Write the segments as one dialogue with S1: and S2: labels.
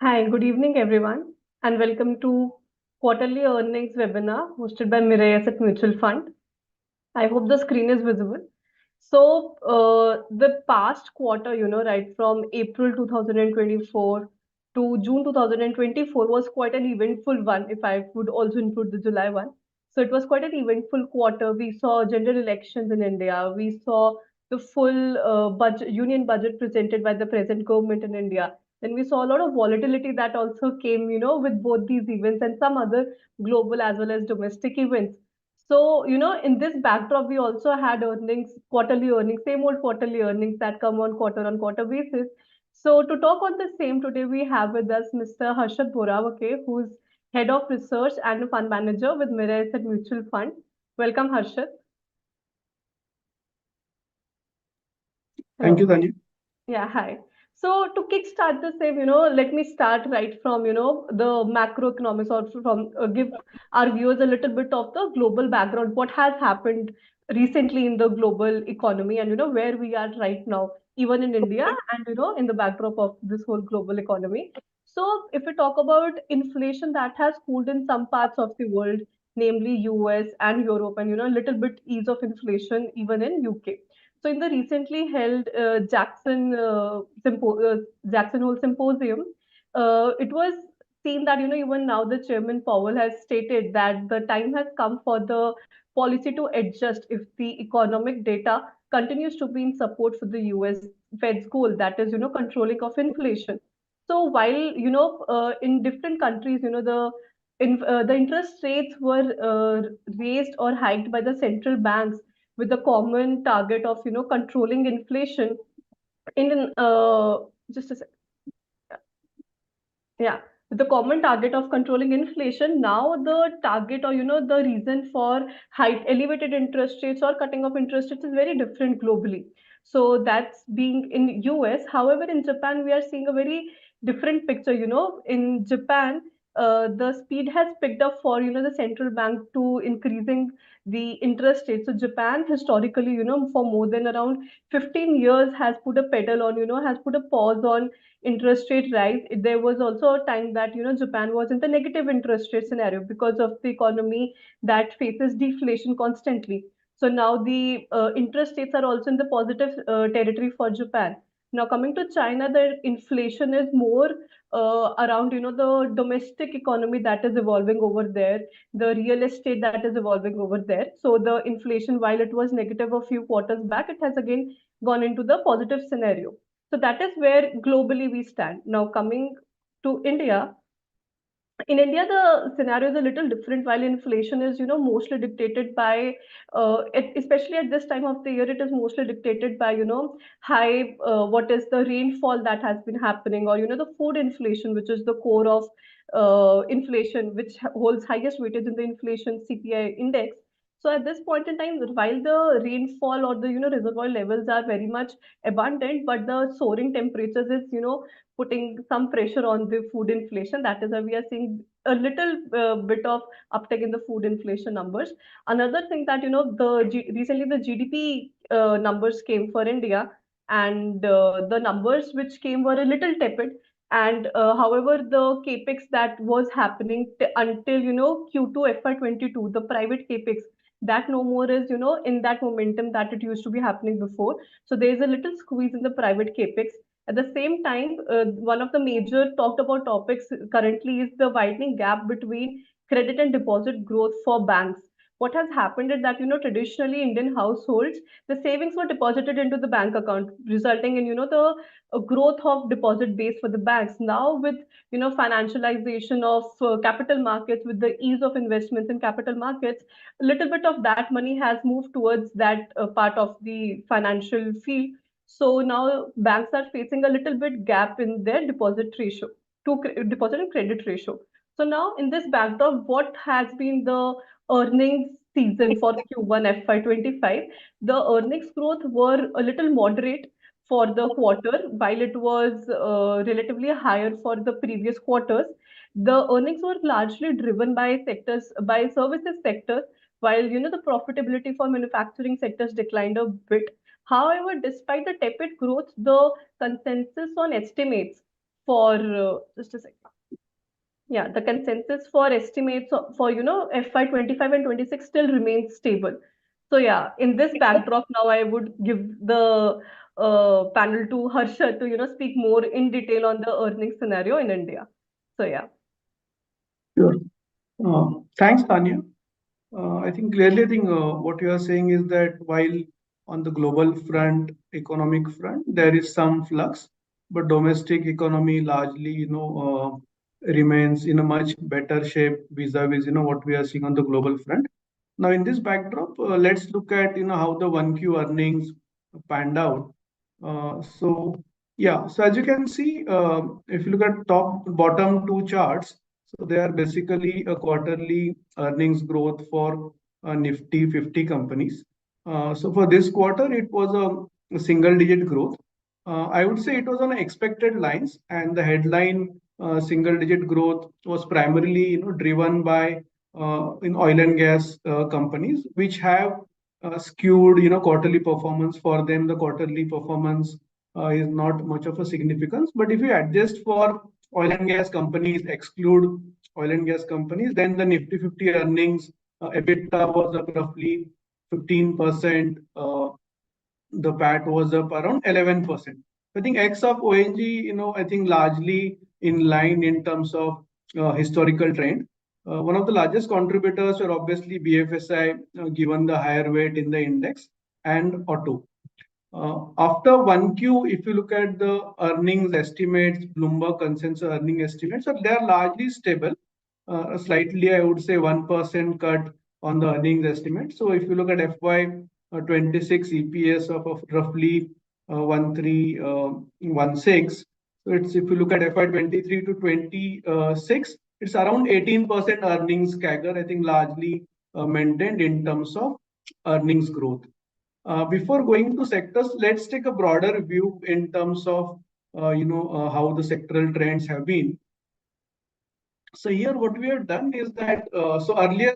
S1: Hi, good evening, everyone, and welcome to quarterly earnings webinar hosted by Mirae Asset Mutual Fund. I hope the screen is visible. So, the past quarter, right from April 2024 to June 2024 was quite an eventful one, if I would also include the July one. So, it was quite an eventful quarter. We saw general elections in India. We saw the full budget, union budget presented by the present government in India. Then we saw a lot of volatility that also came, with both these events and some other global as well as domestic events. So, in this backdrop, we also had earnings, quarterly earnings, same old quarterly earnings that come on quarter basis. So, to talk on the same today, we have with us Mr. Harshad Borawake, who's Head of Research and Fund Manager with Mirae Asset Mutual Fund. Welcome, Harshad.
S2: Thank you,
S1: Hello.
S2: Tanji.
S1: Yeah, hi. So to kickstart the same, let me start right from, the macroeconomics or from give our viewers a little bit of the global background, what has happened recently in the global economy and, where we are right now, even in India and, in the backdrop of this whole global economy. So if we talk about inflation that has cooled in some parts of the world, namely US and Europe and, a little bit ease of inflation even in UK. So in the recently held Jackson Hole Symposium, it was seen that even now the chairman Powell has stated that the time has come for the policy to adjust if the economic data continues to be in support for the US Fed's goal, that is controlling of inflation. So while in different countries the interest rates were raised or hiked by the central banks with the common target of controlling inflation in just a sec. Yeah, with the common target of controlling inflation. Now the target or the reason for high elevated interest rates or cutting of interest rates is very different globally. So that's being in US. However, in Japan we are seeing a very different picture. In Japan, the speed has picked up for the central bank to increasing the interest rate. So Japan historically, for more than around 15 years has put a pedal on, has put a pause on interest rate rise. There was also a time that Japan was in the negative interest rate scenario because of the economy that faces deflation constantly. So now the interest rates are also in the positive territory for Japan. Now coming to China, the inflation is more around the domestic economy that is evolving over there, the real estate that is evolving over there. So the inflation, while it was negative a few quarters back, it has again gone into the positive scenario. So that is where globally we stand. Now coming to India, in India, the scenario is a little different. While inflation is, mostly dictated by, especially at this time of the year, it is mostly dictated by, high, what is the rainfall that has been happening, or the food inflation, which is the core of inflation, which holds highest weightage in the inflation CPI index. So at this point in time, while the rainfall or the reservoir levels are very much abundant, but the soaring temperatures is putting some pressure on the food inflation. That is why we are seeing a little bit of uptick in the food inflation numbers. Another thing that recently the GDP numbers came for India, and the numbers which came were a little tepid. And however, the capex that was happening until Q2 FY22, the private capex, that no more is in that momentum that it used to be happening before. So there is a little squeeze in the private capex. At the same time, one of the major talked about topics currently is the widening gap between credit and deposit growth for banks. What has happened is that traditionally Indian households, the savings were deposited into the bank account, resulting in the growth of deposit base for the banks. Now with financialization of capital markets, with the ease of investments in capital markets, a little bit of that money has moved towards that part of the financial field. So now banks are facing a little bit gap in their deposit ratio deposit and credit ratio. So now in this backdrop, what has been the earnings season for Q1 FY25? The earnings growth were a little moderate for the quarter, while it was relatively higher for the previous quarters. The earnings were largely driven by sectors, by services sector, while the profitability for manufacturing sectors declined a bit. However, despite the tepid growth, the consensus on estimates for just a second. Yeah, the consensus for estimates for FY25 and 26 still remains stable. So yeah, in this backdrop, now I would give the panel to Harsha to speak more in detail on the earnings scenario in India. So yeah.
S2: Sure. Thanks, Tanya. I think clearly, what you are saying is that while on the global front, economic front, there is some flux, but domestic economy largely, remains in a much better shape vis-a-vis, what we are seeing on the global front. Now, in this backdrop, let's look at, how the 1Q earnings panned out. So as you can see, if you look at top bottom two charts, so they are basically a quarterly earnings growth for Nifty 50 companies. So for this quarter, it was a single-digit growth. I would say it was on expected lines, and the headline single-digit growth was primarily, driven by in oil and gas companies, which have skewed, quarterly performance. For them, the quarterly performance is not much of a significance. But if you adjust for oil and gas companies, exclude oil and gas companies, then the Nifty 50 earnings EBITDA was up roughly 15%. The PAT was up around 11%. I think X of ONG, I think largely in line in terms of historical trend. One of the largest contributors were obviously BFSI, given the higher weight in the index, and auto. After 1Q, if you look at the earnings estimates, Bloomberg consensus earning estimates, so they are largely stable. Slightly, I would say 1% cut on the earnings estimate. So if you look at FY26 EPS of roughly 1316, so it's if you look at FY23 to 26, it's around 18% earnings CAGR. I think largely maintained in terms of earnings growth. Before going to sectors, let's take a broader view in terms of how the sectoral trends have been. So here, what we have done is that earlier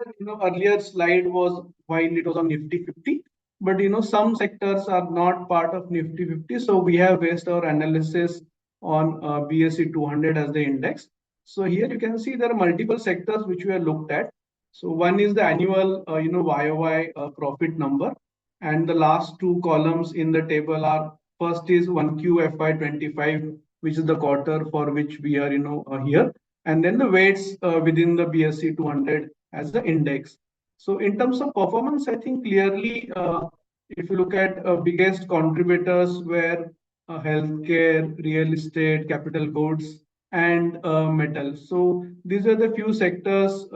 S2: slide was while it was on Nifty 50, but some sectors are not part of Nifty 50, so we have based our analysis on BSE 200 as the index. So here you can see there are multiple sectors which we have looked at. So one is the annual YOY profit number, and the last two columns in the table are first is 1Q FY25, which is the quarter for which we are here, and then the weights within the BSE 200 as the index. So in terms of performance, I think clearly, if you look at biggest contributors were healthcare, real estate, capital goods, and metal. So these are the few sectors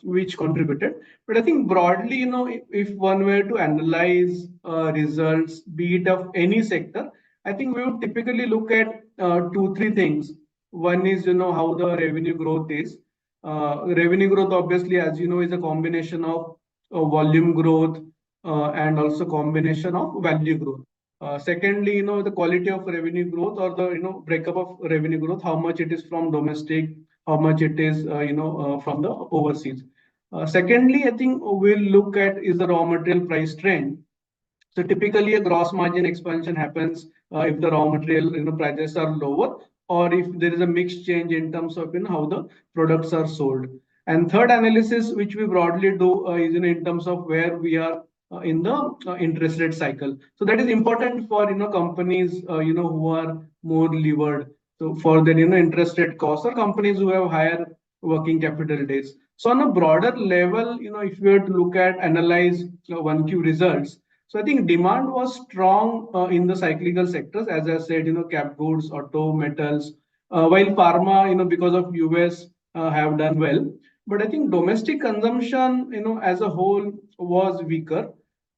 S2: which contributed. But I think broadly, if one were to analyze results, be it of any sector, I think we would typically look at two, three things. One is, how the revenue growth is. Revenue growth, obviously, as you know, is a combination of volume growth and also combination of value growth. Secondly, the quality of revenue growth or the breakup of revenue growth, how much it is from domestic, how much it is from the overseas. Secondly, I think we'll look at is the raw material price trend. So typically, a gross margin expansion happens if the raw material prices are lower, or if there is a mix change in terms of how the products are sold. And third analysis, which we broadly do, is in terms of where we are in the interest rate cycle. So that is important for companies who are more levered. So for the interest rate costs, or companies who have higher working capital days. So on a broader level, if we were to look at analyze 1Q results, so I think demand was strong in the cyclical sectors, as I said, cap goods, auto, metals, while pharma, because of US, have done well. But I think domestic consumption, as a whole was weaker.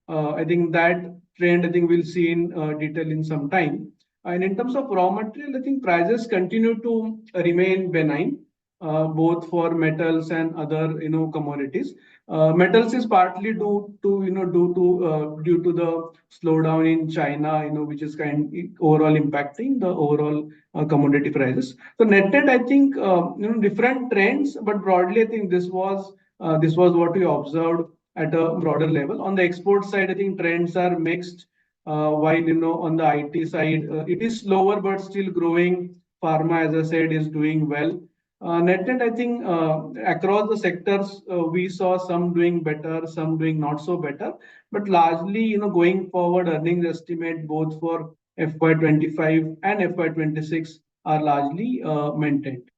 S2: I think that trend, I think we'll see in detail in some time. And in terms of raw material, I think prices continue to remain benign, both for metals and other, commodities. Metals is partly due to the slowdown in China, which is overall impacting the overall commodity prices. So netted, I think different trends, but broadly, I think this was what we observed at a broader level. On the export side, I think trends are mixed. While on the IT side, it is slower but still growing. Pharma, as I said, is doing well. Net, I think across the sectors, we saw some doing better, some doing not so better. But largely, going forward, earnings estimate both for FY25 and FY26 are largely maintained.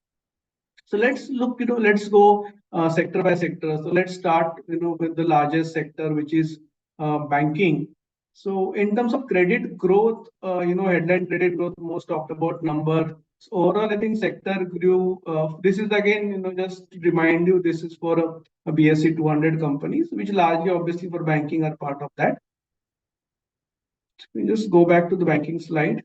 S2: So let's look, let's go sector by sector. So let's start, with the largest sector, which is banking. So in terms of credit growth, headline credit growth, most talked about number. So overall, I think sector grew. This is again, just to remind you, this is for a BSE 200 companies, which largely, obviously, for banking are part of that. We just go back to the banking slide.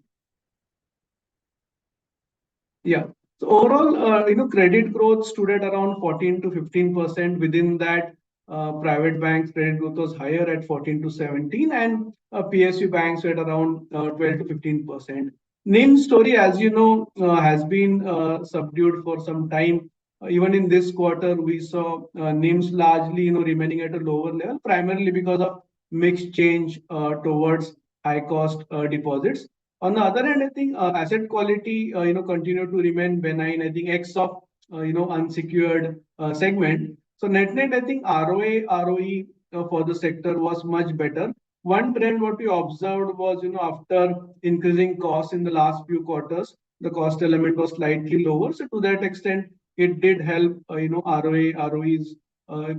S2: Yeah. So overall, credit growth stood at around 14 to 15%. Within that, private banks credit growth was higher at 14 to 17, and PSU banks were at around 12 to 15%. NIM story, as you know, has been subdued for some time. Even in this quarter, we saw NIMs largely, remaining at a lower level, primarily because of mix change towards high cost deposits. On the other hand, I think asset quality, continue to remain benign. I think X of, unsecured segment. So net, I think ROA, ROE for the sector was much better. One trend what we observed was, after increasing costs in the last few quarters, the cost element was slightly lower. So to that extent, it did help, ROA, ROEs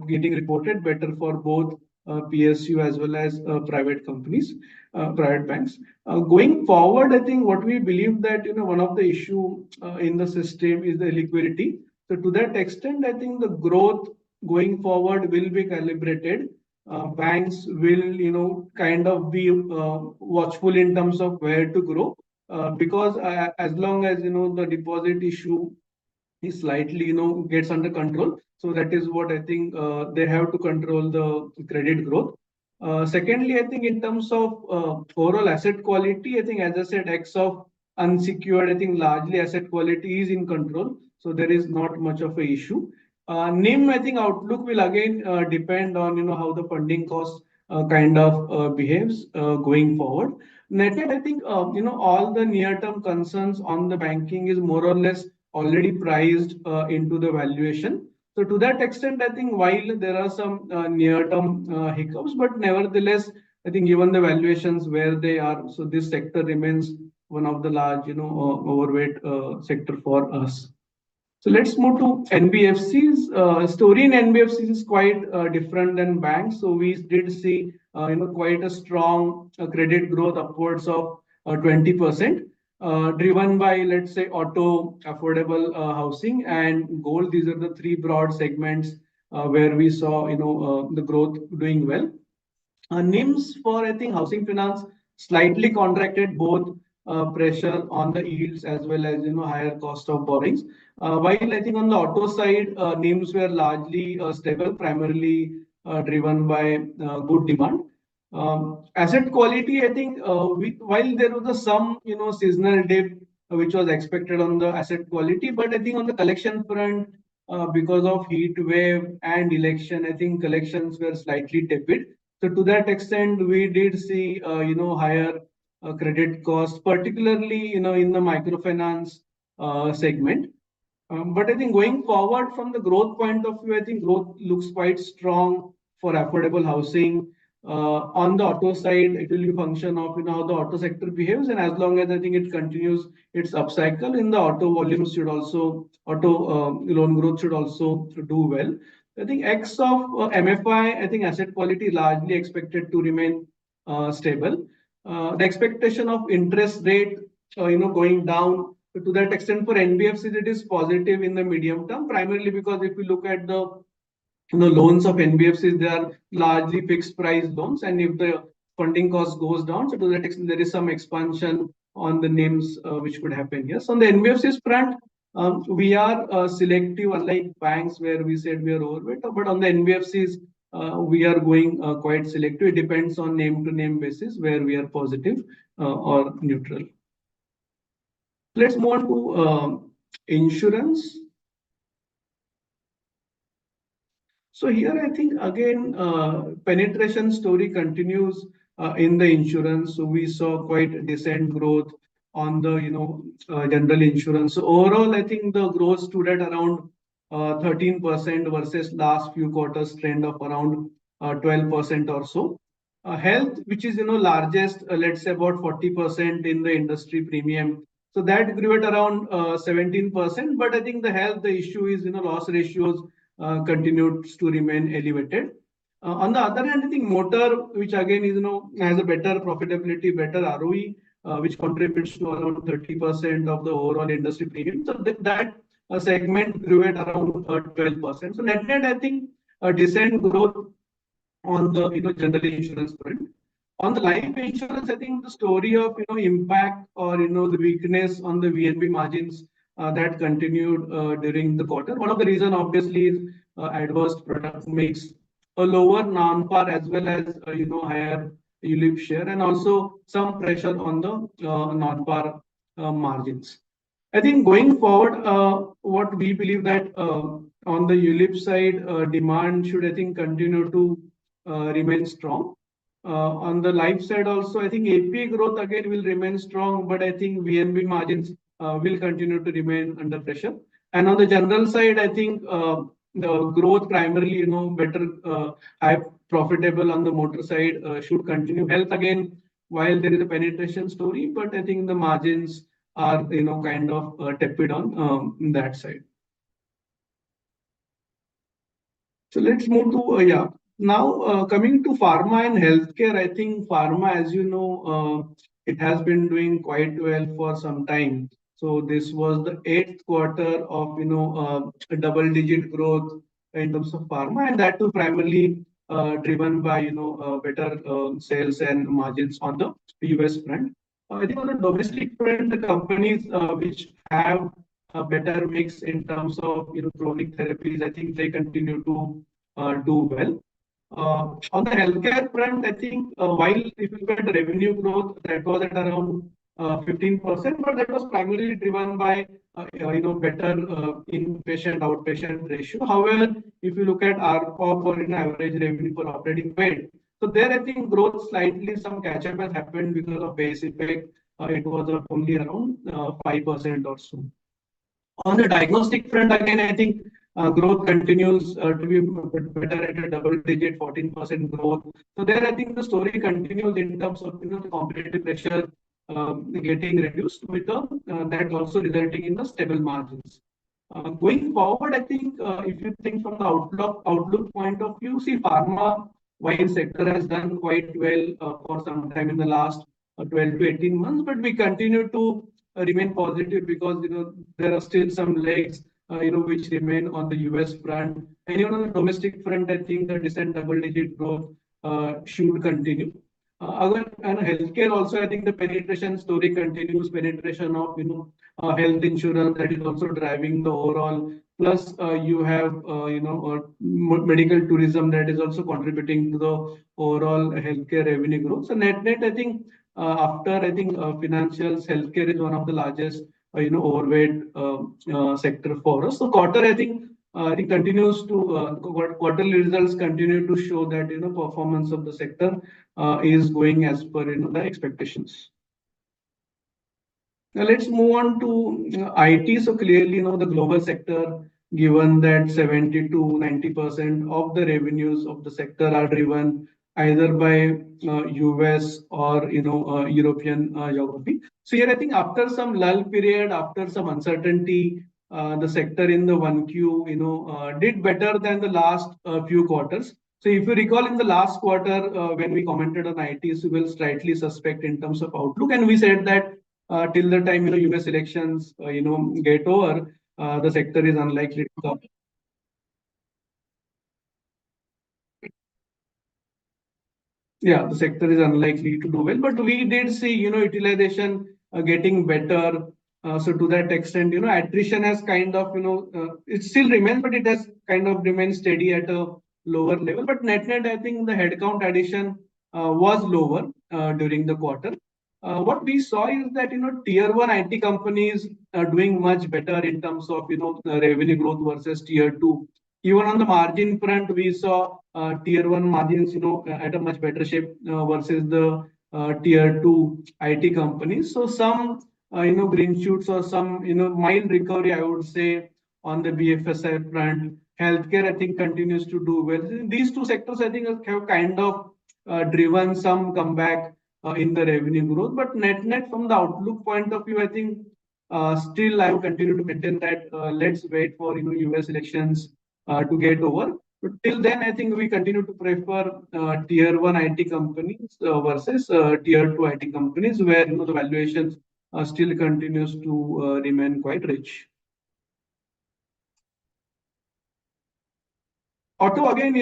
S2: getting reported better for both PSU as well as private companies, private banks. Going forward, I think what we believe that, one of the issue in the system is the liquidity. So to that extent, I think the growth going forward will be calibrated. Banks will, kind of be watchful in terms of where to grow, because as long as, the deposit issue is slightly, gets under control. So that is what I think they have to control the credit growth. Secondly, I think in terms of overall asset quality, I think as I said, X of unsecured, I think largely asset quality is in control. So there is not much of a issue. NIM, I think outlook will again depend on, how the funding cost kind of behaves going forward. Net, I think, all the near-term concerns on the banking is more or less already priced into the valuation. So to that extent, I think while there are some near-term hiccups, but nevertheless, I think given the valuations where they are, so this sector remains one of the large, overweight sector for us. So let's move to NBFCs. Story in NBFCs is quite different than banks. So we did see, quite a strong credit growth upwards of 20%, driven by, let's say, auto, affordable housing, and gold. These are the three broad segments where we saw, the growth doing well. NIMs for, I think, housing finance slightly contracted, both pressure on the yields as well as, higher cost of borrowings. While I think on the auto side, NIMs were largely stable, primarily driven by good demand. Asset quality, I think, while there was some, seasonal dip which was expected on the asset quality, but I think on the collection front, because of heat wave and election, I think collections were slightly tepid. So to that extent, we did see, higher credit costs, particularly, in the microfinance segment. But I think going forward from the growth point of view, I think growth looks quite strong for affordable housing. On the auto side, it will be a function of, how the auto sector behaves, and as long as I think it continues its upcycle in the auto volumes should also loan growth should also do well. I think X of MFI, I think asset quality largely expected to remain stable. The expectation of interest rate, going down to that extent for NBFCs, it is positive in the medium term, primarily because if you look at the loans of NBFCs, they are largely fixed price loans, and if the funding cost goes down, so to that extent there is some expansion on the NIMs which could happen. Yes, on the NBFCs front, we are selective, unlike banks where we said we are overweight, but on the NBFCs, we are going quite selective. It depends on name to name basis where we are positive or neutral. Let's move on to insurance. So here, I think again, penetration story continues in the insurance. So we saw quite decent growth on the general insurance. So overall, I think the growth stood at around 13% versus last few quarters trend of around 12% or so. Health, which is largest, let's say about 40% in the industry premium. So that grew at around 17%. But I think the health, the issue is loss ratios continues to remain elevated. On the other hand, I think motor, which again is has a better profitability, better ROE, which contributes to around 30% of the overall industry premium. So that segment grew at around 12%. So net, I think a decent growth on the general insurance front. On the life insurance, I think the story of impact or the weakness on the VNB margins that continued during the quarter. One of the reason obviously is adverse product mix, a lower non-par as well as higher ULIP share, and also some pressure on the non-par margins. I think going forward, what we believe that on the ULIP side, demand should I think continue to remain strong. On the life side also, I think AP growth again will remain strong, but I think VNB margins will continue to remain under pressure. And on the general side, I think the growth primarily, better, high profitable on the motor side should continue. Health again, while there is a penetration story, but I think the margins are, kind of tepid on that side. So let's move to, yeah. Now, coming to pharma and healthcare, I think pharma, as you know, it has been doing quite well for some time. So this was the 8th quarter of, a double-digit growth in terms of pharma, and that too primarily driven by, better sales and margins on the US front. I think on the domestic front, the companies which have a better mix in terms of, chronic therapies, I think they continue to do well. On the healthcare front, I think while if you look at the revenue growth, that was at around 15%, but that was primarily driven by better inpatient outpatient ratio. However, if you look at ARPOB or average revenue per operating bed, so there I think growth slightly some catch up has happened because of base effect. It was only around 5% or so. On the diagnostic front, again, I think growth continues to be better at a double-digit 14% growth. So there, I think the story continues in terms of the competitive pressure getting reduced with that also resulting in the stable margins. Going forward, I think if you think from the outlook point of view, see pharma while sector has done quite well for some time in the last 12 to 18 months, but we continue to remain positive because there are still some legs which remain on the US front, and even on the domestic front, I think the decent double-digit growth should continue. And healthcare also, I think the penetration story continues. Penetration of health insurance that is also driving the overall. Plus, you have medical tourism that is also contributing to the overall healthcare revenue growth. So net, I think after I think financials, healthcare is one of the largest overweight sector for us. So quarter, I think it continues to quarterly results continue to show that performance of the sector is going as per the expectations. Now let's move on to IT. So clearly, the global sector, given that 70 to 90% of the revenues of the sector are driven either by US or European geography. So here I think after some lull period, after some uncertainty, the sector in the 1Q did better than the last few quarters. So if you recall in the last quarter when we commented on IT, so we'll slightly suspect in terms of outlook, and we said that till the time US elections get over, the sector is unlikely to come. Yeah, the sector is unlikely to do well, but we did see, utilization getting better. So to that extent, attrition has kind of, it still remains, but it has kind of remained steady at a lower level. But net, I think the headcount addition was lower during the quarter. What we saw is that, tier one IT companies are doing much better in terms of, revenue growth versus tier two. Even on the margin front, we saw tier one margins, at a much better shape versus the tier two IT companies. So some green shoots or some, mild recovery, I would say, on the BFSI front. Healthcare, I think, continues to do well. These two sectors, I think, have kind of driven some comeback in the revenue growth. But net from the outlook point of view, I think still I will continue to maintain that let's wait for US elections to get over. But till then, I think we continue to prefer tier one IT companies versus tier two IT companies, where the valuations still continues to remain quite rich. Auto again,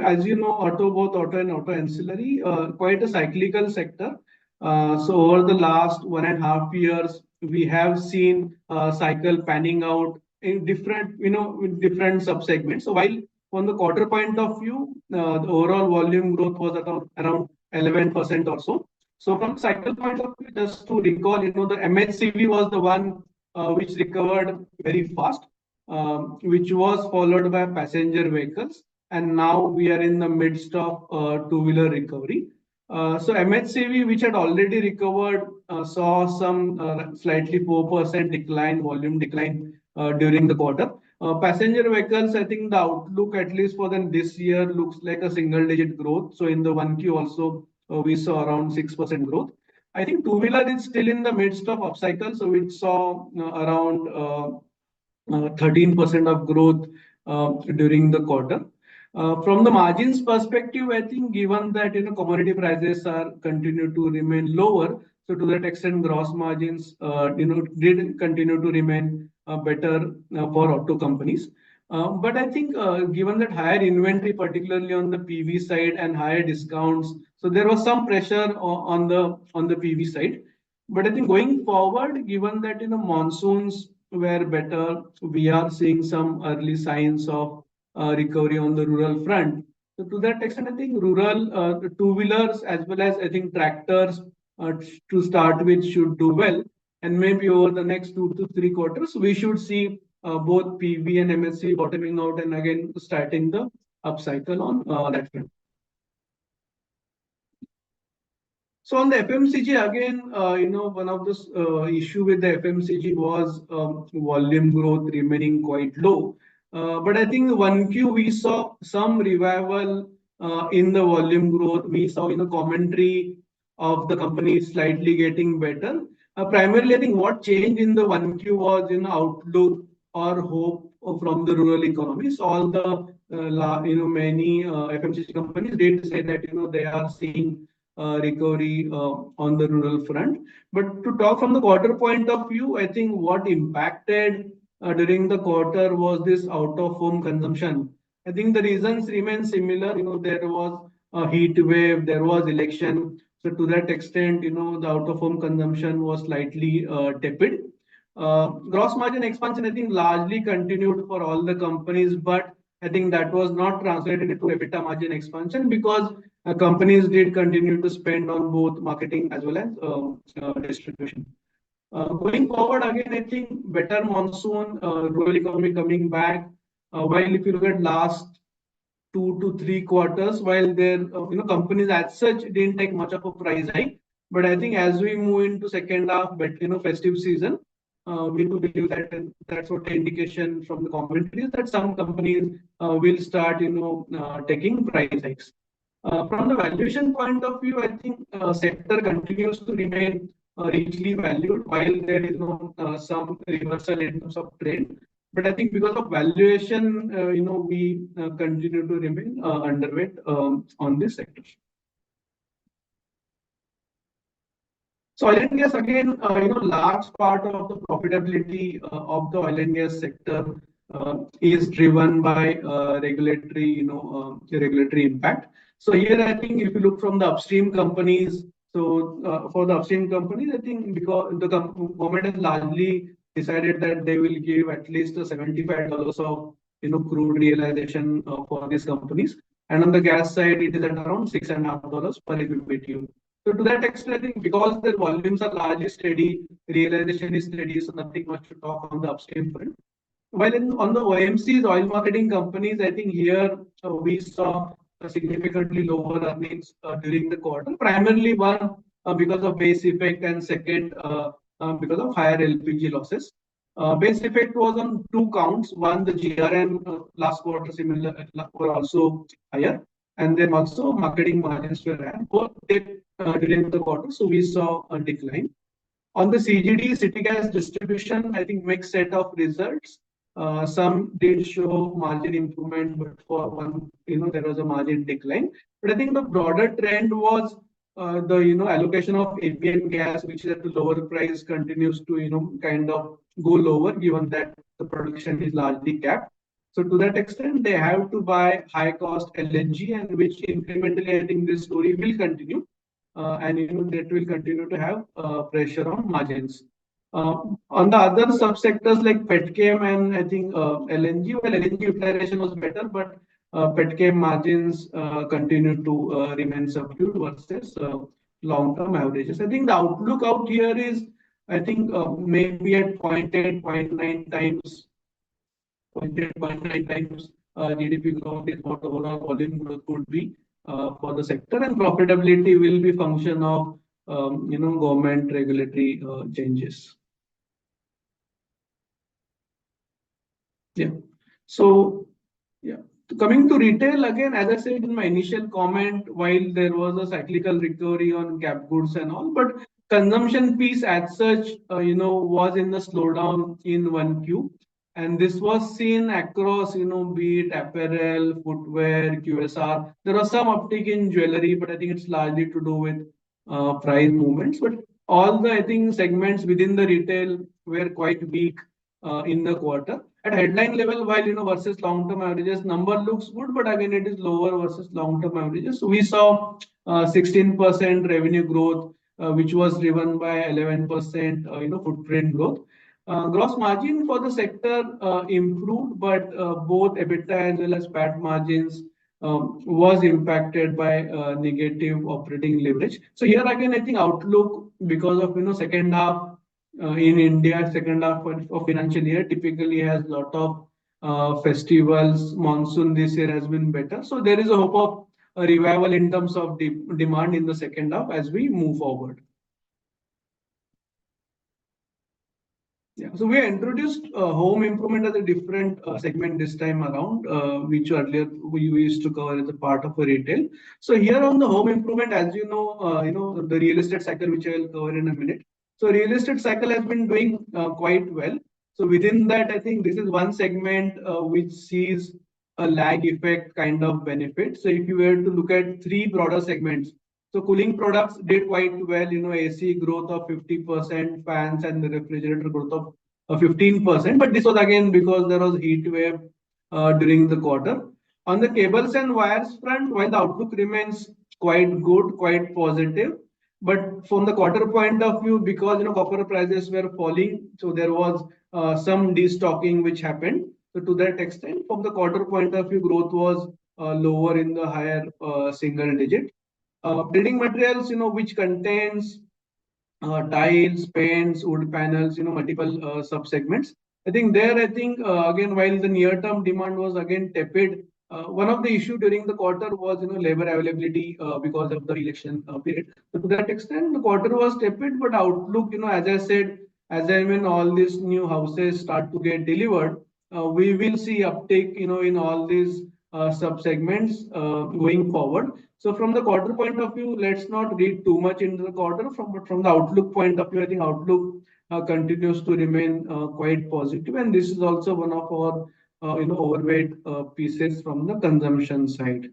S2: as you know, both auto and auto ancillary, quite a cyclical sector. So over the last 1.5 years, we have seen cycle panning out in different, with different subsegments. So while from the quarter point of view, the overall volume growth was around 11% or so. So from cycle point of view, just to recall, the MHCV was the one which recovered very fast, which was followed by passenger vehicles. And now we are in the midst of two-wheeler recovery. So MHCV, which had already recovered, saw some slightly 4% decline, volume decline during the quarter. Passenger vehicles, I think the outlook, at least for them this year, looks like a single-digit growth. So in the 1Q also, we saw around 6% growth. I think two-wheeler is still in the midst of upcycle, so we saw around 13% of growth during the quarter. From the margins perspective, I think given that commodity prices are continue to remain lower, so to that extent, gross margins did continue to remain better for auto companies. But I think given that higher inventory, particularly on the PV side and higher discounts, so there was some pressure on the PV side. But I think going forward, given that monsoons were better, we are seeing some early signs of recovery on the rural front. So to that extent, I think rural two-wheelers as well as I think tractors to start with should do well. And maybe over the next 2 to 3 quarters, we should see both PV and MSC bottoming out and again starting the upcycle on that front. So on the FMCG again, one of the issue with the FMCG was volume growth remaining quite low. But I think 1Q we saw some revival in the volume growth. We saw commentary of the company slightly getting better. Primarily, I think what changed in the 1Q was outlook or hope from the rural economies. All the many FMCG companies did say that they are seeing recovery on the rural front. But to talk from the quarter point of view, I think what impacted during the quarter was this out of home consumption. I think the reasons remain similar. There was a heat wave, there was election. So to that extent, the out of home consumption was slightly tepid. Gross margin expansion, I think, largely continued for all the companies, but I think that was not translated into EBITDA margin expansion because companies did continue to spend on both marketing as well as distribution. Going forward, again, I think better monsoon, rural economy coming back. While if you look at last 2 to 3 quarters, while their companies as such didn't take much of a price hike, but I think as we move into second half, but festive season, we do believe that that's what the indication from the commentary is that some companies will start taking price hikes. From the valuation point of view, I think sector continues to remain richly valued while there is some reversal in terms of trend. But I think because of valuation, we continue to remain underweight on this sector. So oil and gas again, large part of the profitability of the oil and gas sector is driven by regulatory impact. So here, I think if you look from the upstream companies, so for the upstream companies, I think because the government has largely decided that they will give at least $75 of crude realization for these companies, and on the gas side, it is at around $6.5 per MMBtu. So to that extent, I think because the volumes are largely steady, realization is steady, so nothing much to talk on the upstream front. While on the OMCs, oil marketing companies, I think here we saw significantly lower earnings during the quarter. Primarily one because of base effect, and second because of higher LPG losses. Base effect was on two counts. One, the GRM last quarter similar were also higher, and then also marketing margins were higher. Both dipped during the quarter, so we saw a decline. On the CGD, city gas distribution, I think mixed set of results. Some did show margin improvement, but for one, there was a margin decline. But I think the broader trend was the allocation of APM gas, which is at the lower price, continues to kind of go lower, given that the production is largely capped. So to that extent, they have to buy high cost LNG, and which incrementally, I think this story will continue and that will continue to have pressure on margins. On the other subsectors like petchem and I think LNG, well, LNG utilization was better, but petchem margins continue to remain subdued versus long-term averages. I think the outlook out here is, I think maybe at 0.8, 0.9 times, 0.8, 0.9 times GDP growth is what the overall volume growth could be for the sector, and profitability will be function of government regulatory changes. Yeah. So yeah. Coming to retail again, as I said in my initial comment, while there was a cyclical recovery on cap goods and all, but consumption piece as such, was in the slowdown in 1Q. And this was seen across, be it apparel, footwear, QSR. There was some uptick in jewelry, but I think it's largely to do with price movements. But all the, I think, segments within the retail were quite weak in the quarter. At headline level, while versus long-term averages, number looks good, but again it is lower versus long-term averages. So we saw 16% revenue growth, which was driven by 11% footprint growth. Gross margin for the sector improved, but both EBITDA as well as PAT margins was impacted by negative operating leverage. So here again, I think outlook because of second half in India, second half of financial year typically has a lot of festivals. Monsoon this year has been better, so there is a hope of a revival in terms of demand in the second half as we move forward. Yeah, so we introduced home improvement as a different segment this time around, which earlier we used to cover as a part of a retail. So here on the home improvement, as the real estate cycle, which I will cover in a minute. So real estate cycle has been doing quite well. So within that, I think this is one segment which sees a lag effect kind of benefit. So if you were to look at three broader segments, so cooling products did quite well, AC growth of 50%, fans and the refrigerator growth of 15%. But this was again because there was heat wave during the quarter. On the cables and wires front, while the outlook remains quite good, quite positive, but from the quarter point of view, because copper prices were falling, so there was some destocking which happened. So to that extent, from the quarter point of view, growth was lower in the higher single digit. Building materials, which contains tiles, paints, wood panels, multiple sub-segments. I think there, again, while the near-term demand was again tepid, one of the issue during the quarter was, labor availability because of the election period. So to that extent, the quarter was tepid, but outlook, as I said, as and when all these new houses start to get delivered, we will see uptake, in all these sub-segments going forward. So from the quarter point of view, let's not read too much into the quarter. But from the outlook point of view, I think outlook continues to remain quite positive, and this is also one of our overweight pieces from the consumption side.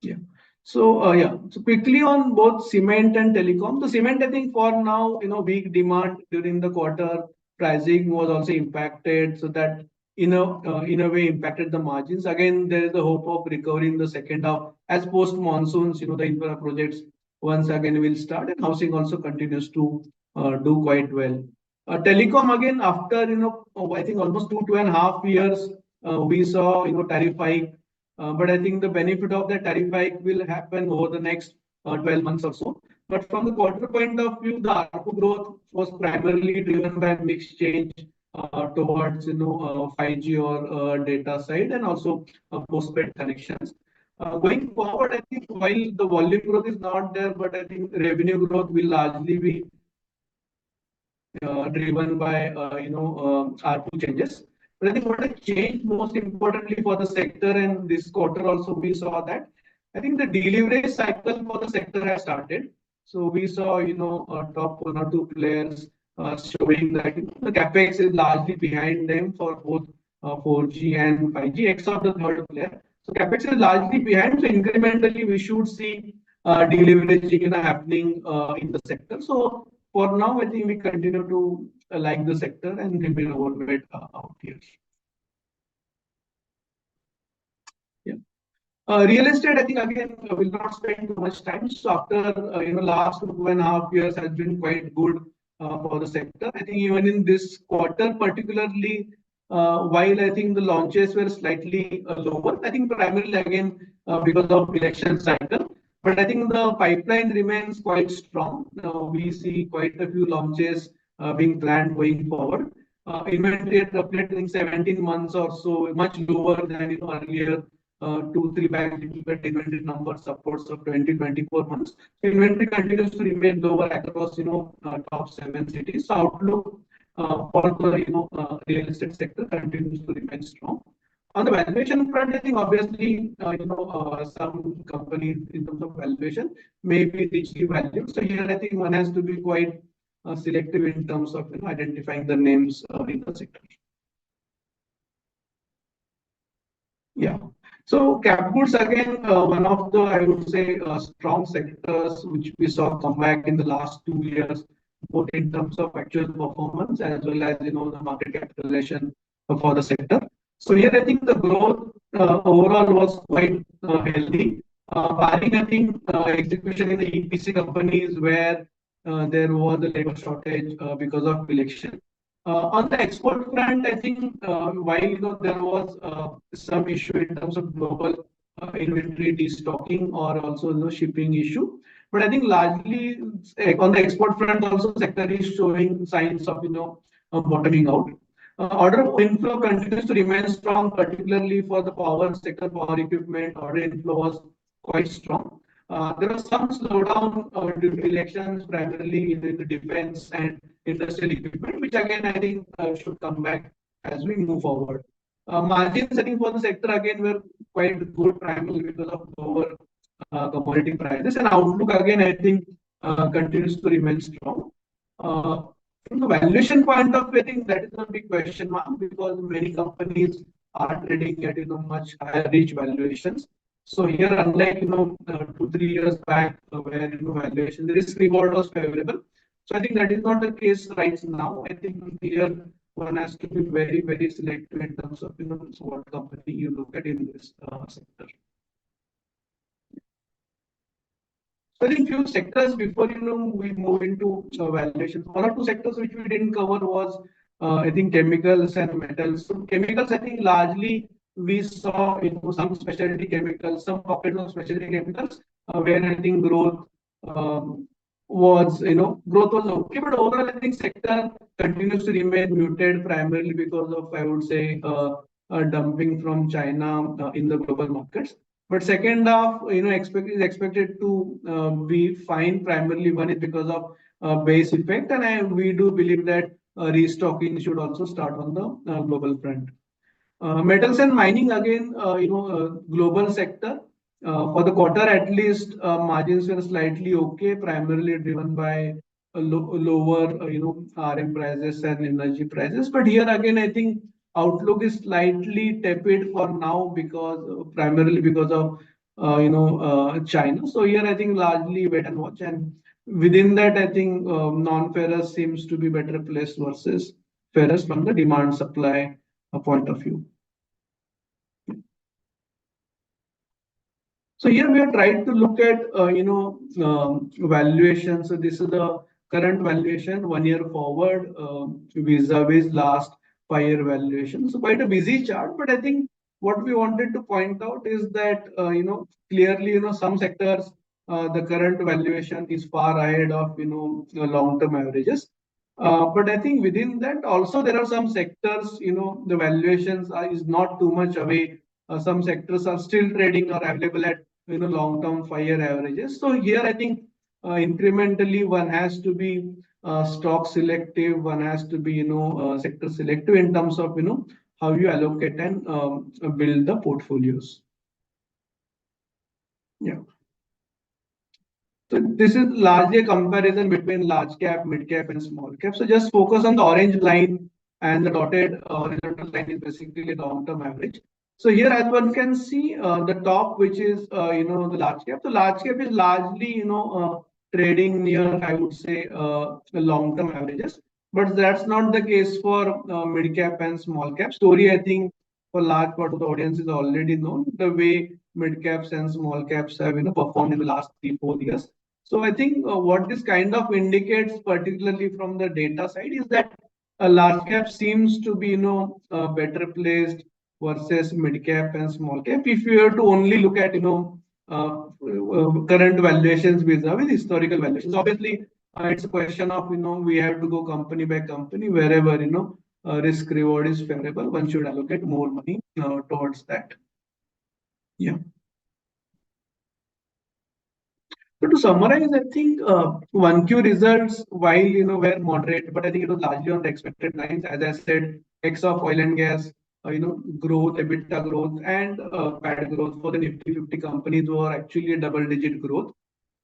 S2: Yeah. So yeah. So quickly on both cement and telecom. The cement, I think for now, weak demand during the quarter. Pricing was also impacted, so that in a way impacted the margins. Again, there is a hope of recovery in the second half as post monsoons. The infra projects once again will start, and housing also continues to do quite well. Telecom again, after I think almost 2.5 years, we saw tariff hike, but I think the benefit of that tariff hike will happen over the next 12 months or so. But from the quarter point of view, the ARPU growth was primarily driven by mix change towards 5G or data side, and also postpaid connections. Going forward, I think while the volume growth is not there, but I think revenue growth will largely be driven by ARPU changes. But I think what has changed most importantly for the sector, and this quarter also we saw that I think the delivery cycle for the sector has started. So we saw top 1 or 2 players showing that the capex is largely behind them for both 4G and 5G, except the third player. So capex is largely behind. So incrementally we should see deleveraging happening in the sector. So for now, I think we continue to like the sector and remain overweight out here. Yeah. Real estate, I think again will not spend too much time. So after last 2.5 years has been quite good for the sector. I think even in this quarter particularly, while I think the launches were slightly lower, I think primarily again because of election cycle. But I think the pipeline remains quite strong. We see quite a few launches being planned going forward. Inventory at roughly I think 17 months or so, much lower than earlier 2, 3 back, if you get inventory numbers upwards of 20, 24 months. So inventory continues to remain lower across top 7 cities. So outlook for the real estate sector continues to remain strong. On the valuation front, I think obviously some companies in terms of valuation may be richly valued. So here I think one has to be quite selective in terms of identifying the names in the sector. Yeah. So cap goods again, one of the I would say strong sectors which we saw come back in the last 2 years, both in terms of actual performance as well as the market capitalization for the sector. So here I think the growth overall was quite healthy, barring I think execution in the EPC companies where there was a labor shortage because of election. On the export front, I think while there was some issue in terms of global inventory destocking or also the shipping issue, but I think largely on the export front also sector is showing signs of bottoming out. Order inflow continues to remain strong, particularly for the power sector, power equipment. Order inflow was quite strong. There was some slowdown due to elections, primarily in the defense and industrial equipment, which again I think should come back as we move forward. Margins, I think, for the sector again were quite good, primarily because of lower commodity prices, and outlook again I think continues to remain strong. From the valuation point of view, I think that is a big question mark because many companies are trading at much higher reach valuations. So here, unlike 2, 3 years back, where valuation the risk reward was favorable. So I think that is not the case right now. I think here one has to be very, very selective in terms of what company you look at in this sector. So I think few sectors before we move into valuations. 1 or 2 sectors which we didn't cover was I think chemicals and metals. So chemicals, I think largely we saw some specialty chemicals, some pockets of specialty chemicals where I think growth was growth was okay, but overall I think sector continues to remain muted primarily because of I would say dumping from China in the global markets. But second half, is expected to be fine. Primarily, one is because of base effect, and we do believe that restocking should also start on the global front. Metals and mining again, global sector. For the quarter, at least margins were slightly okay, primarily driven by lower, RM prices and energy prices. But here again, I think outlook is slightly tepid for now because primarily because of China. So here I think largely wait and watch, and within that I think non-ferrous seems to be better placed versus ferrous from the demand supply point of view. So here we have tried to look at valuation. So this is the current valuation 1 year forward vis-a-vis last 5 year valuation. So quite a busy chart, but I think what we wanted to point out is that clearly some sectors the current valuation is far ahead of long-term averages. But I think within that also there are some sectors the valuations is not too much away some sectors are still trading or available at long-term 5-year averages. So here I think incrementally one has to be stock selective, one has to be sector selective in terms of how you allocate and build the portfolios. Yeah. So this is largely a comparison between large cap, mid cap, and small cap. So just focus on the orange line, and the dotted horizontal line is basically long-term average. So here, as one can see, the top, which is the large cap. The large cap is largely trading near, I would say, the long-term averages. But that's not the case for mid cap and small cap. Story, I think, for large part of the audience is already known. The way mid caps and small caps have performed in the last 3-4 years. So I think what this kind of indicates, particularly from the data side, is that a large cap seems to be better placed versus mid cap and small cap. If you have to only look at current valuations vis-a-vis historical valuations, obviously it's a question of we have to go company by company wherever risk reward is favorable. One should allocate more money towards that. Yeah. So to summarize, I think 1Q results, while were moderate, but I think it was largely on the expected lines. As I said, X of oil and gas, growth, EBITDA growth, and PAT growth for the Nifty 50 companies were actually a double-digit growth.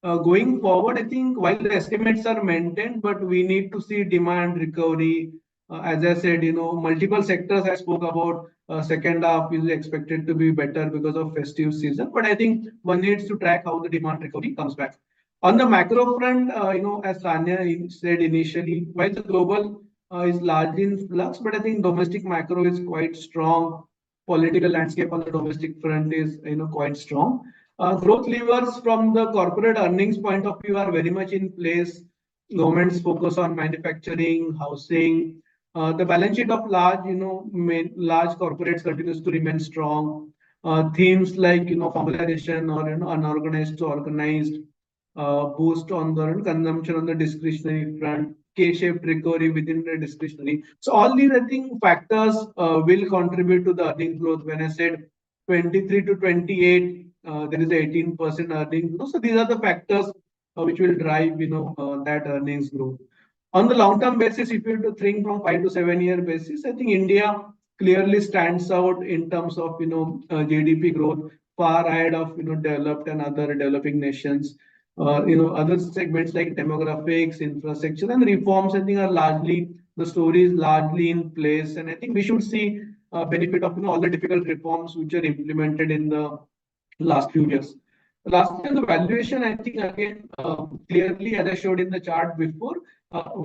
S2: Going forward, I think while the estimates are maintained, but we need to see demand recovery. As I said, multiple sectors I spoke about. Second half is expected to be better because of festive season. But I think one needs to track how the demand recovery comes back. On the macro front, as Sanya said initially, while the global is largely in flux, but I think domestic macro is quite strong. Political landscape on the domestic front is quite strong. Growth levers from the corporate earnings point of view are very much in place. Government's focus on manufacturing, housing. The balance sheet of large, large corporates continues to remain strong. Themes like formalization or unorganized to organized, boost on the consumption on the discretionary front, K-shaped recovery within the discretionary. So all these, I think, factors will contribute to the earnings growth. When I said 23 to 28, there is 18% earnings growth. So these are the factors which will drive that earnings growth. On the long-term basis, if you have to think from 5 to 7 year basis, I think India clearly stands out in terms of GDP growth far ahead of developed and other developing nations. Other segments like demographics, infrastructure, and reforms, I think, are largely the story is largely in place, and I think we should see benefit of all the difficult reforms which are implemented in the last few years. Lastly, on the valuation, I think again clearly, as I showed in the chart before,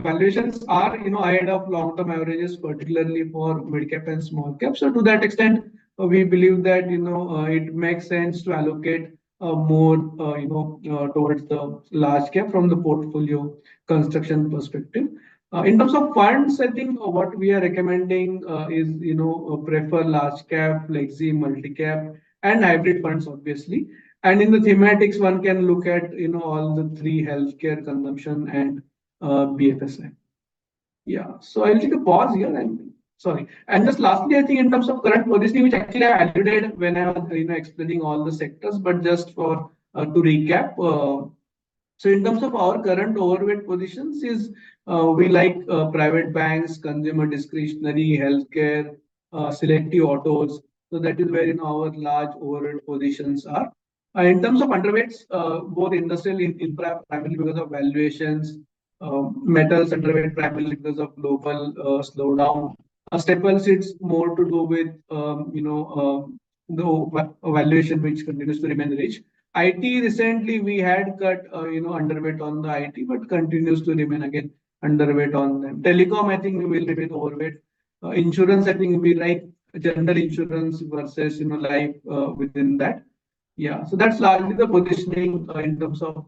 S2: valuations are ahead of long-term averages, particularly for mid cap and small cap. So to that extent, we believe that it makes sense to allocate more towards the large cap from the portfolio construction perspective. In terms of funds, I think what we are recommending is prefer large cap, flexi, multi cap, and hybrid funds, obviously. And in the thematics, one can look at all the three: healthcare, consumption, and BFSI. Yeah. So I'll take a pause here. And sorry. And just lastly, I think in terms of current positioning, which actually I alluded when I was explaining all the sectors, but just for to recap. So in terms of our current overweight positions is we like private banks, consumer discretionary, healthcare, selective autos. So that is where our large overweight positions are. In terms of underweights, both industrial infra primarily because of valuations, metals underweight primarily because of global slowdown. Staples, it's more to do with the valuation which continues to remain rich. IT recently we had cut underweight on the IT, but continues to remain again underweight on them. Telecom, I think we will remain overweight. Insurance, I think we like general insurance versus life within that. Yeah, so that's largely the positioning in terms of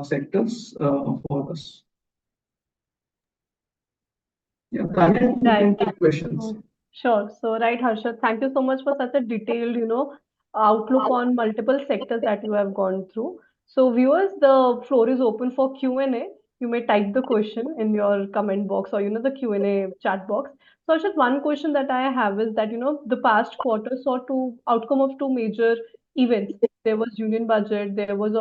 S2: sectors for us. Yeah, Tanya, you can take questions.
S1: Sure. So, right, Harshad, thank you so much for such a detailed, outlook on multiple sectors that you have gone through. So, viewers, the floor is open for Q&A. you may type the question in your comment box or the Q&A chat box. So just one question that I have is that the past quarter saw two outcome of two major events. There was union budget. There was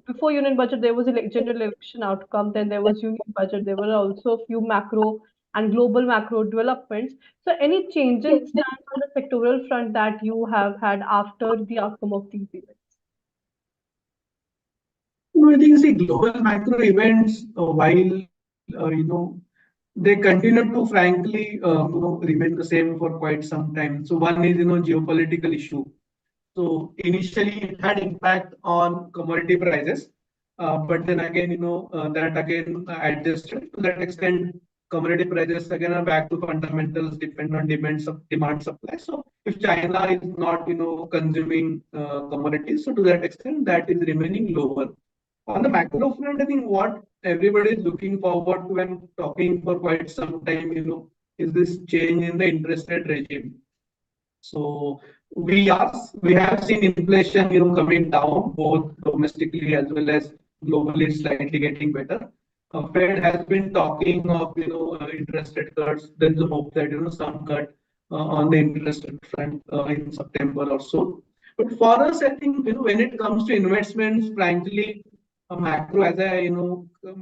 S1: before union budget there was general election outcome. Then there was union budget. There were also a few macro and global macro developments. So any change in stance on the sectoral front that you have had after the outcome of these events?
S2: No, I think see global macro events, while they continue to frankly remain the same for quite some time. So one is geopolitical issue. So initially it had impact on commodity prices, but then again that again adjusted to that extent. Commodity prices again are back to fundamentals, depend on demand supply. So if China is not consuming commodities, so to that extent that is remaining lower. On the macro front, I think what everybody is looking forward to and talking for quite some time, is this change in the interest rate regime. So we have seen inflation, coming down both domestically as well as globally, slightly getting better. Fed has been talking of interest rate cuts. There's a hope that some cut on the interest rate front in September or so. But for us, I think when it comes to investments, frankly, macro as I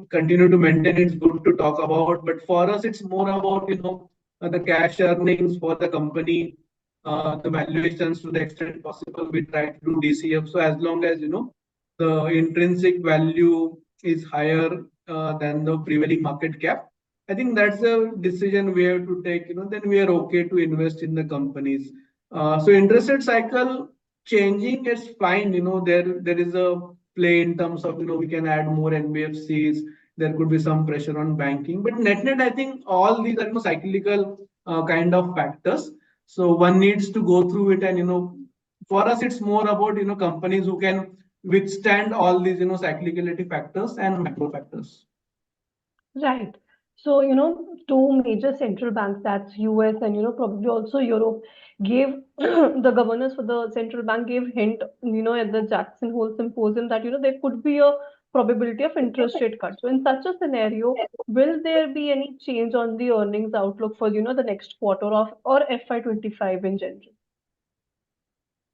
S2: continue to maintain, it's good to talk about. But for us, it's more about the cash earnings for the company, the valuations to the extent possible. We try to do DCF. So as long as the intrinsic value is higher than the prevailing market cap, I think that's a decision we have to take. Then we are okay to invest in the companies. So interest rate cycle changing is fine. There is a play in terms of we can add more NBFCs. There could be some pressure on banking, but net, I think all these are cyclical kind of factors. So one needs to go through it, and for us, it's more about companies who can withstand all these cyclicality factors and macro factors.
S1: Right. So, two major central banks, that's US and, probably also Europe, gave the governors for the central bank gave hint, at the Jackson Hole Symposium that, there could be a probability of interest rate cut. So in such a scenario, will there be any change on the earnings outlook for, the next quarter of or FY25 in general?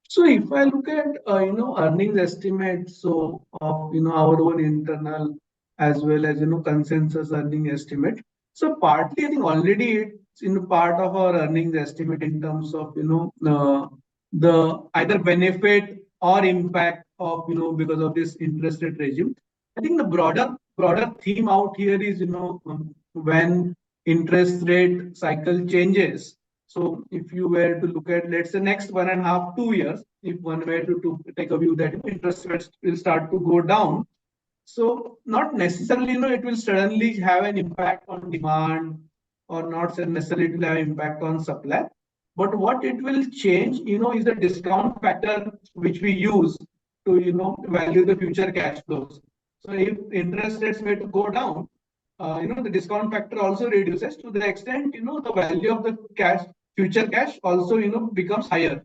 S2: So if I look at earnings estimates, so of our own internal as well as consensus earning estimate. So partly I think already it's in part of our earnings estimate in terms of the either benefit or impact of because of this interest rate regime. I think the broader theme out here is when interest rate cycle changes. So if you were to look at, let's say, next 1.5, 2 years, if one were to take a view that interest rates will start to go down, so not necessarily, it will suddenly have an impact on demand or not necessarily it will have impact on supply. But what it will change, is the discount factor which we use to, value the future cash flows. So if interest rates were to go down, the discount factor also reduces to the extent, the value of the future cash also, becomes higher.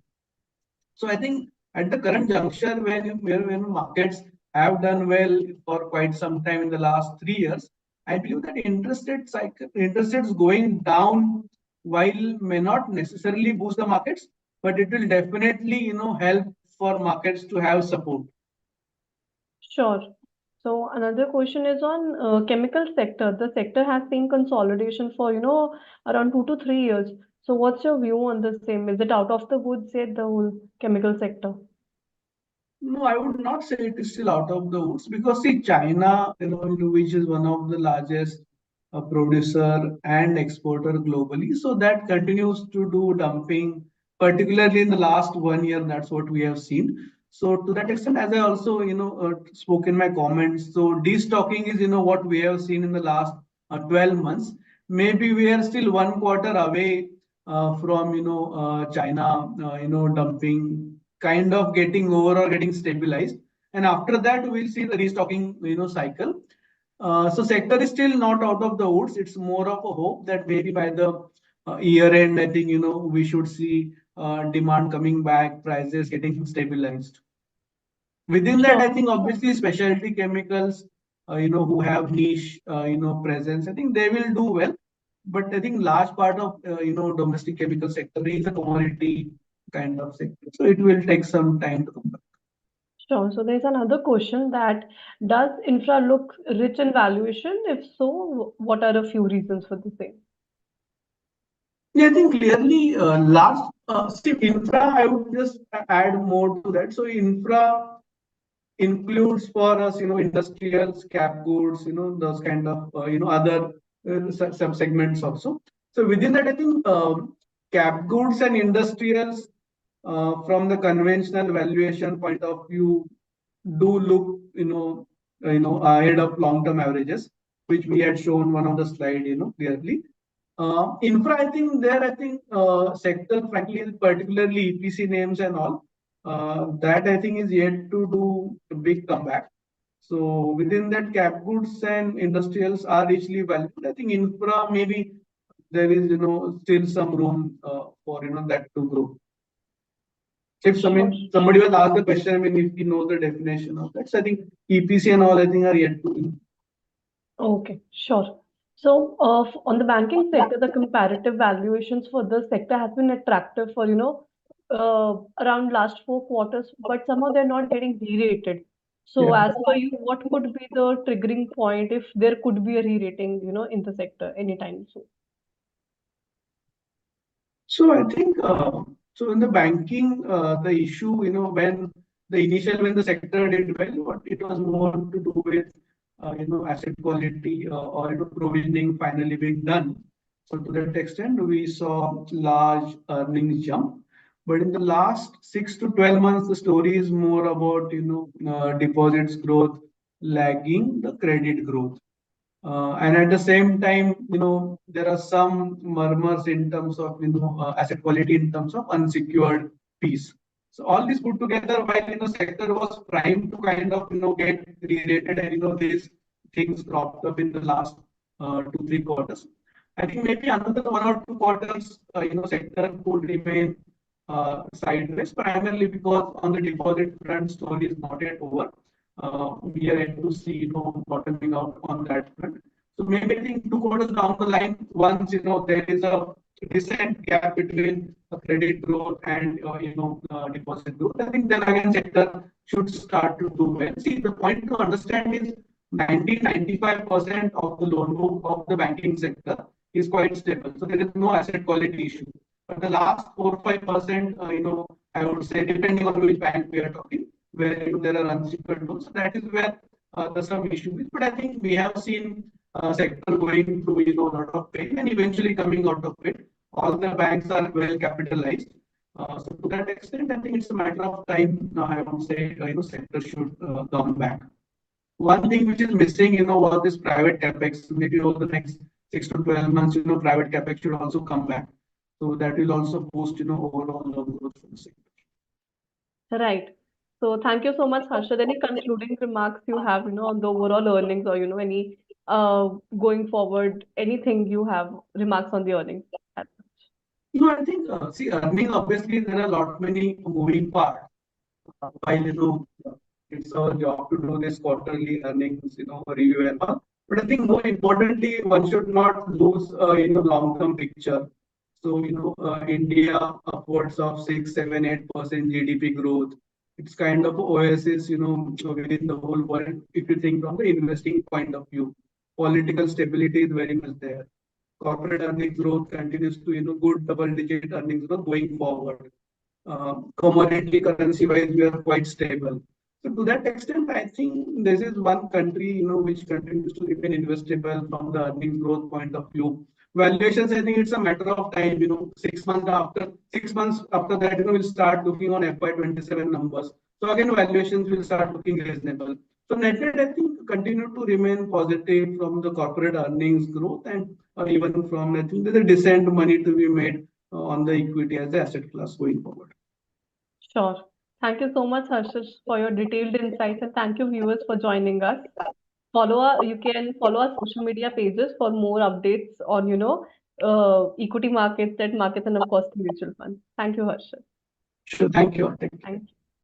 S2: So I think at the current juncture, when markets have done well for quite some time in the last 3 years, I believe that interest rates going down, while may not necessarily boost the markets, but it will definitely, help for markets to have support.
S1: Sure. So another question is on chemical sector. The sector has seen consolidation for, around 2 to 3 years. So what's your view on the same? Is it out of the woods yet, the whole chemical sector?
S2: No, I would not say it is still out of the woods because see, China, which is one of the largest producer and exporter globally, so that continues to do dumping, particularly in the last 1 year. That's what we have seen. So to that extent, as I also spoke in my comments, so destocking is what we have seen in the last 12 months. Maybe we are still 1 quarter away from China dumping kind of getting over or getting stabilized, and after that we'll see the restocking cycle. So sector is still not out of the woods. It's more of a hope that maybe by the year end, I think we should see demand coming back, prices getting stabilized. Within that,
S1: Sure.
S2: I think obviously specialty chemicals who have niche, presence. I think they will do well. But I think large part of, domestic chemical sector is a commodity kind of sector. So it will take some time to come back.
S1: Sure. So there's another question that does infra look rich in valuation? If so, what are a few reasons for the same?
S2: Yeah, I think clearly, see, infra, I would just add more to that. So infra includes for us, industrials, cap goods, those kind of, other sub-segments also. So within that, I think cap goods and industrials, from the conventional valuation point of view, do look, ahead of long-term averages, which we had shown one of the slide, clearly. Infra, I think sector, frankly, particularly EPC names and all, that I think is yet to do a big comeback. So within that, cap goods and industrials are richly valued. I think infra, maybe there is, still some room for, that to grow. If somebody will ask the question, I mean, if you know the definition of that, so I think EPC and all, I think are yet to.
S1: Okay, sure. So, on the banking sector, the comparative valuations for the sector has been attractive for, around last 4 quarters, but somehow they're not getting re-rated. So,
S2: Yeah.
S1: as per you, what could be the triggering point if there could be a re-rating, in the sector anytime soon?
S2: So I think so in the banking, the issue, when the sector did well, what it was more to do with asset quality, or provisioning finally being done. So to that extent, we saw large earnings jump. But in the last 6 to 12 months, the story is more about deposits growth lagging the credit growth. And at the same time, there are some murmurs in terms of, asset quality in terms of unsecured piece. So all this put together, while, sector was primed to kind of, get re-rated, and, these things cropped up in the last 2, 3 quarters. I think maybe another 1 or 2 quarters, sector could remain sideways, primarily because on the deposit front, story is not yet over. We are yet to see, bottoming out on that front. So maybe I think 2 quarters down the line, once there is a decent gap between credit growth and deposit growth, I think then again sector should start to do well. See, the point to understand is 90-95% of the loan book of the banking sector is quite stable. So there is no asset quality issue. But the last 4-5%, I would say, depending on which bank we are talking, where there are unsecured loans, that is where there's some issue is. But I think we have seen sector going through a lot of pain and eventually coming out of it. All the banks are well capitalized. So to that extent, I think it's a matter of time. I would say sector should come back. One thing which is missing, was this private capex. Maybe over the next 6 to 12 months, private capex should also come back. So that will also boost, overall loan growth for the sector.
S1: Right. So, thank you so much, Harshad. Any concluding remarks you have, on the overall earnings, or, any going forward, anything you have remarks on the earnings?
S2: I think, see, earning, obviously, there are a lot many moving parts. While, it's our job to do this quarterly earnings, review and all. But I think more importantly, one should not lose, long-term picture. So, India upwards of 6, 7, 8% GDP growth. It's kind of oasis, within the whole world. If you think from the investing point of view, political stability is very much there. Corporate earnings growth continues to, good double-digit earnings growth going forward. Commodity currency wise, we are quite stable. So to that extent, I think this is one country, which continues to remain investable from the earnings growth point of view. Valuations, I think it's a matter of time, 6 months after that, we'll start looking on FY27 numbers. So again, valuations will start looking reasonable. So net, I think, continue to remain positive from the corporate earnings growth, and even from, I think there's a decent money to be made on the equity as the asset class going forward.
S1: Sure. Thank you so much, Harshad, for your detailed insights, and thank you, viewers, for joining us. You can follow our social media pages for more updates on, equity markets, debt markets, and of course, the mutual funds. Thank you, Harshad.
S2: Sure, thank you.
S1: Thank you.